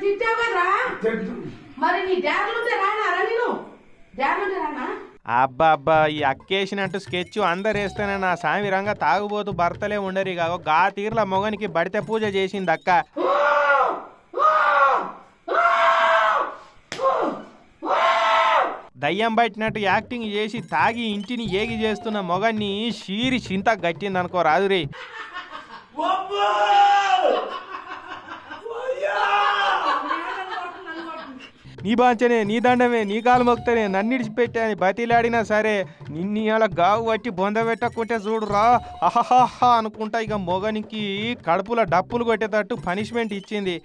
తిట్టావు కదరా మరి నీ డాడ్లుంటే రానారా నేను డాడ్లుంటే రానా అబ్బా అబ్బా ఈ అక్కేసినట్టు స్కెచ్ అందరు వేస్తేనే నా సామిరంగా తాగుబోతూ భర్తలే ఉండరు కాగో గా తీర్ల మొగనికి బడితే పూజ చేసింది అక్క దయ్యం పట్టినట్టు యాక్టింగ్ చేసి తాగి ఇంటిని ఏగి చేస్తున్న మొగన్ని షీరి చింత గట్టిందనుకో రాదురే నీ బాంచనే నీ దండమే నీ కాలు మొక్తనే నన్నిడిచిపెట్టే అని బతిలాడినా సరే నిన్ను అలా గావు పట్టి బొందబెట్టకుంటే చూడురా అహహా అనుకుంటా ఇక మొగనికి కడుపులో డప్పులు కొట్టేటట్టు పనిష్మెంట్ ఇచ్చింది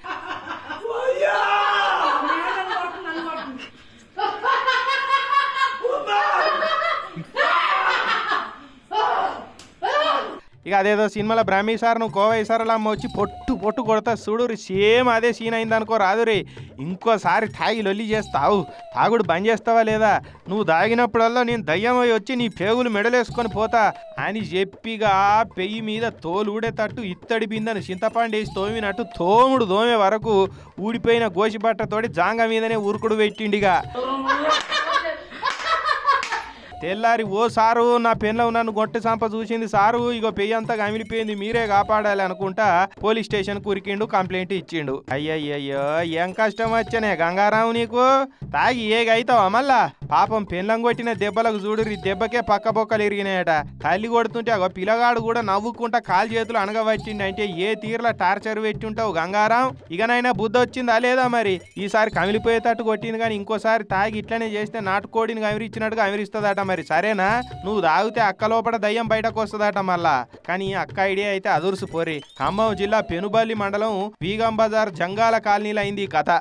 ఇక అదేదో సినిమాలో బ్రాహ్మీ సార్ నువ్వు కోవై సార్లు అమ్మ వచ్చి పొట్టు పొట్టు కొడతా చూడు సేమ్ అదే సీన్ అయిందనుకో రాదురే ఇంకోసారి తాగి లొల్లి చేస్తావు తాగుడు బంద్ చేస్తావా లేదా నువ్వు తాగినప్పుడల్లా నేను దయ్యం అయి వచ్చి నీ పేగులు మెడలేసుకొని పోతా అని చెప్పిగా పెయ్యి మీద తోలు ఊడేటట్టు ఇత్తడి బిందను చింతపండు వేసి తోమినట్టు తోముడు దోమే వరకు ఊడిపోయిన గోసిబట్టతోటి జాంగ మీదనే ఉరుకుడు పెట్టిండిగా తెల్లారి ఓ సారు నా పెన్లో నన్ను గొట్టె సంప చూసింది సారు ఇగో పెయ్యి అంతా కమిలిపోయింది మీరే కాపాడాలి అనుకుంటా పోలీస్ స్టేషన్ కురికిండు కంప్లైంట్ ఇచ్చిండు అయ్యయ్యో ఏం కష్టం వచ్చనే గంగారావు నీకు తాగి ఏగైతావా మళ్ళా పాపం పెన్లం కొట్టిన దెబ్బలకు చూడు దెబ్బకే పక్క బొక్కలు ఇరిగినాయట తల్లి కొడుతుంటే అగో పిల్లగాడు కూడా నవ్వుకుంటా కాలు చేతులు అనగబట్టిండి అంటే ఏ తీరులా టార్చర్ పెట్టుంటావు గంగారాం ఇకనైనా బుద్ధి వచ్చిందా లేదా మరి ఈసారి కమిలిపోయేటట్టు కొట్టింది కానీ ఇంకోసారి తాగి ఇట్లనే చేస్తే నాటుకోడిని కమిరిచ్చినట్టుగా కమిరిస్తుందట మరి సరేనా నువ్వు తాగితే అక్క లోపల దయ్యం బయటకు వస్తుందట మళ్ళా కానీ అక్క ఐడియా అయితే అదుర్సు పోరి ఖమ్మం జిల్లా పెనుబల్లి మండలం వీగం బజార్ జంగాల కాలనీలో అయింది ఈ కథ